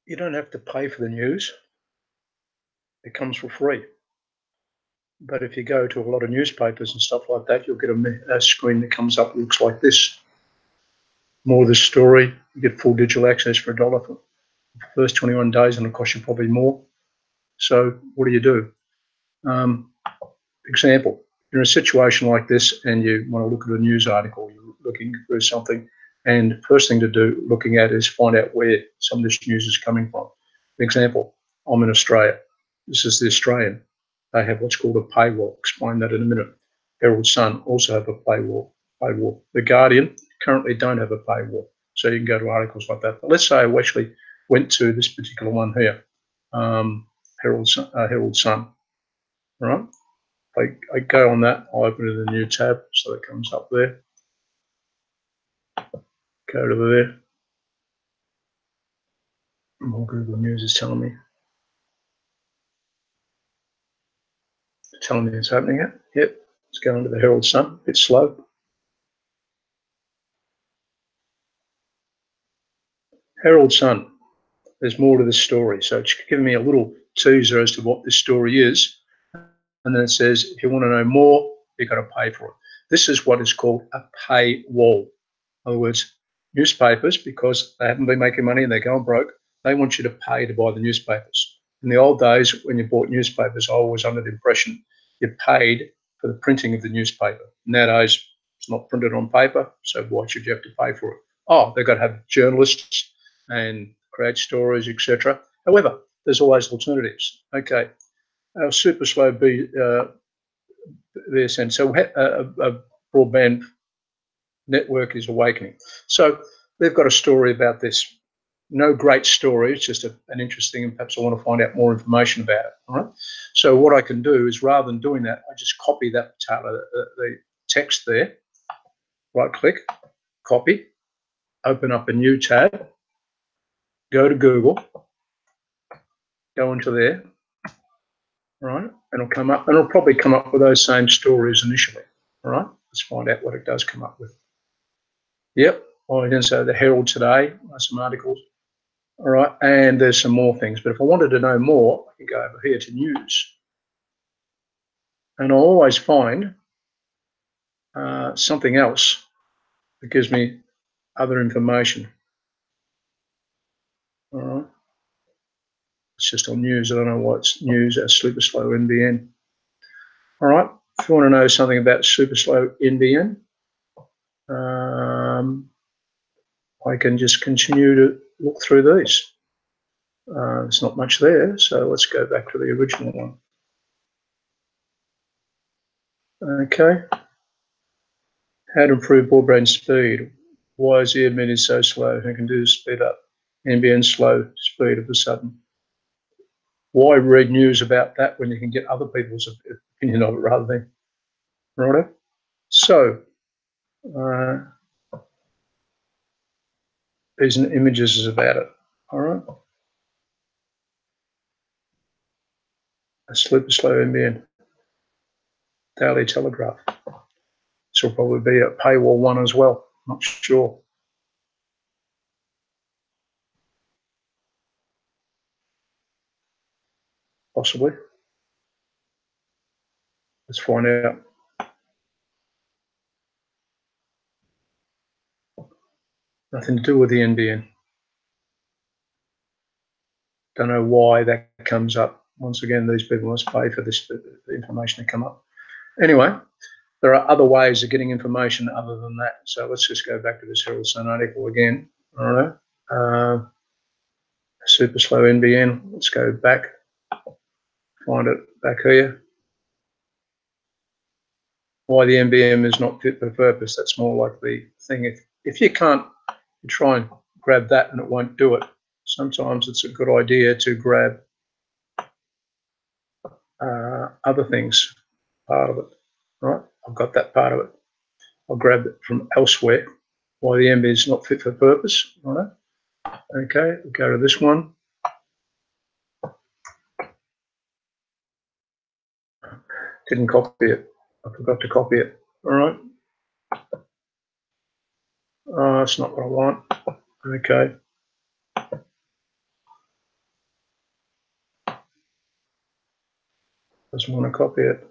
You don't have to pay for the news. It comes for free. But if you go to a lot of newspapers and stuff like that, you'll get a screen that comes up, looks like this. More of the story, you get full digital access for $1 for the first 21 days, and it'll cost you probably more. So what do? Example, you're in a situation like this and you want to look at a news article, you're looking through something, and the first thing to do looking at is find out where some of this news is coming from. Example, I'm in Australia. This is the Australian. They have what's called a paywall. I'll explain that in a minute. Herald Sun also have a paywall. The Guardian currently don't have a paywall, so you can go to articles like that. But let's say I actually went to this particular one here, Herald Sun, right? I go on that, I open it in a new tab, so it comes up there. Go to there. More Google News is telling me it's opening it. Yep, it's going to the Herald Sun. A bit slow. Herald Sun. There's more to this story, so it's giving me a little teaser as to what this story is, and then it says if you want to know more, you've got to pay for it. This is what is called a paywall. In other words, newspapers, because they haven't been making money and they're going broke, they want you to pay to buy the newspapers. In the old days, when you bought newspapers, I was under the impression you paid for the printing of the newspaper. Nowadays, it's not printed on paper, so why should you have to pay for it? Oh, they've got to have journalists and create stories, etc. However, there's always alternatives. Okay, our super slow VSN, so a broadband network is awakening. So they've got a story about this. No great story, it's just an interesting, and perhaps I want to find out more information about it. All right. So what I can do is, rather than doing that, I just copy that the text there, right click, copy, open up a new tab, go to Google, go into there, right, and it'll come up, and it'll probably come up with those same stories initially. All right, let's find out what it does come up with. Yep, well, I didn't say the Herald today, some articles. All right, and there's some more things, but if I wanted to know more, I can go over here to news. And I'll always find something else that gives me other information. All right, it's just on news. I don't know why it's news at super slow NBN. All right, if you want to know something about super slow NBN, I can just continue to look through these. There's not much there, so let's go back to the original one. Okay. How to improve broadband speed. Why is the NBN so slow? Who can do speed up? NBN slow speed of a sudden. Why read news about that when you can get other people's opinion of it rather than, right? So, these images is about it. All right. A super slow NBN. Daily Telegraph. This will probably be a paywall one as well. Not sure. Possibly. Let's find out. Nothing to do with the NBN. Don't know why that comes up. Once again, these people must pay for this the information to come up. Anyway, there are other ways of getting information other than that. So let's just go back to this Herald Sun article again. All right. Super slow NBN. Let's go back. Find it back here. Why the NBN is not fit for purpose. That's more like the thing. If you can't, you try and grab that and it won't do it. Sometimes it's a good idea to grab other things, part of it. Right, I've got that part of it. I'll grab it from elsewhere. Why the NBN is not fit for purpose. Right. Okay, we'll go to this one. Didn't copy it. I forgot to copy it. All right. Oh, that's not what I want. Okay. Doesn't want to copy it.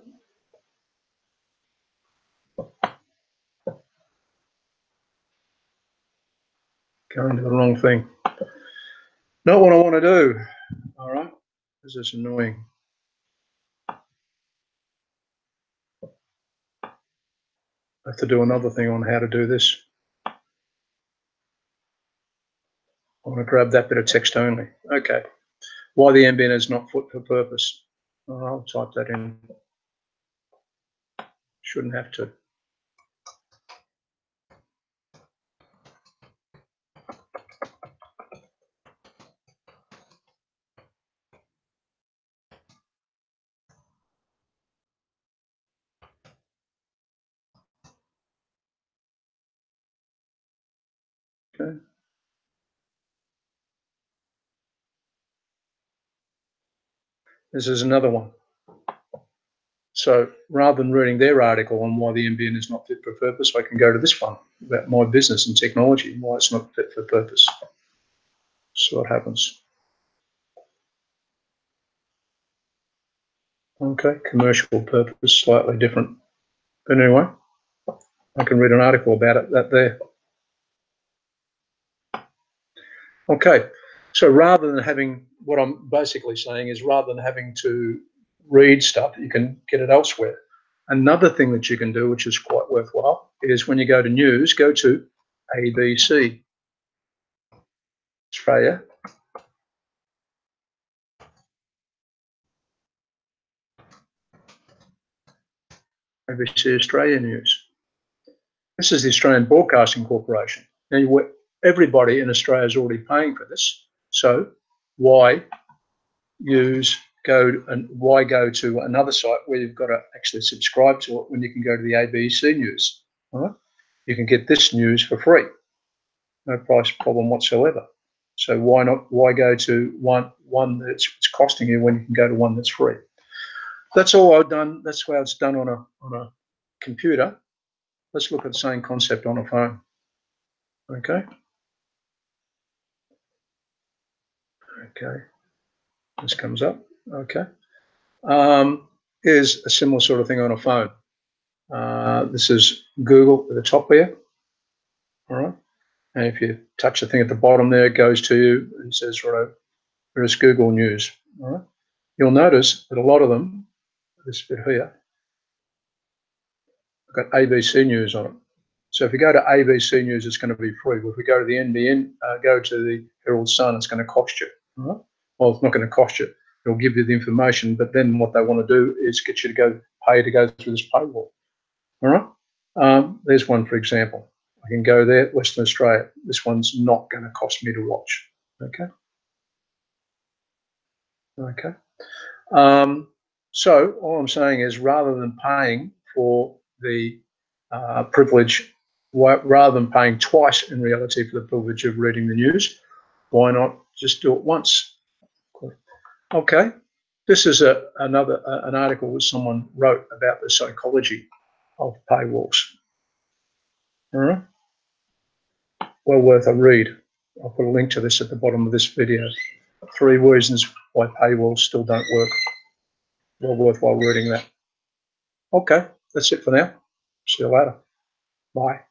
Going to the wrong thing. Not what I want to do. All right. This is annoying. I have to do another thing on how to do this. I want to grab that bit of text only. Okay. Why the NBN is not fit for purpose. Oh, I'll type that in. Shouldn't have to. Okay. This is another one. So rather than reading their article on why the NBN is not fit for purpose, I can go to this one about my business and technology and why it's not fit for purpose. So what happens? Okay, commercial purpose, slightly different. But anyway, I can read an article about it, that there. Okay, so rather than having, what I'm basically saying is rather than having to read stuff, you can get it elsewhere. Another thing that you can do, which is quite worthwhile, is when you go to news, go to ABC Australia. ABC Australia News. This is the Australian Broadcasting Corporation. Now, everybody in Australia is already paying for this, so why go to another site where you've got to actually subscribe to it when you can go to the ABC News? All right? You can get this news for free, no price problem whatsoever. So why not? Why go to one that's costing you when you can go to one that's free? That's all I've done. That's how it's done on a computer. Let's look at the same concept on a phone. Okay. Okay. This comes up. Okay. Here's a similar sort of thing on a phone. This is Google at the top there. All right. And if you touch the thing at the bottom there, it goes to you and says, right, here's Google News. All right. You'll notice that a lot of them, this bit here, I've got ABC News on it. So if you go to ABC News, it's going to be free. But if we go to the NBN, go to the Herald Sun, it's going to cost you. All right? Well, it's not going to cost you. It'll give you the information, but then what they want to do is get you to pay to go through this paywall. All right. There's one, for example. I can go there, Western Australia. This one's not going to cost me to watch. Okay. Okay. So all I'm saying is, rather than paying for the privilege, rather than paying twice in reality for the privilege of reading the news, why not just do it once? Okay. This is an article that someone wrote about the psychology of paywalls. All right. Well worth a read. I'll put a link to this at the bottom of this video. 3 reasons why paywalls still don't work. Well worthwhile reading that. Okay, that's it for now. See you later. Bye.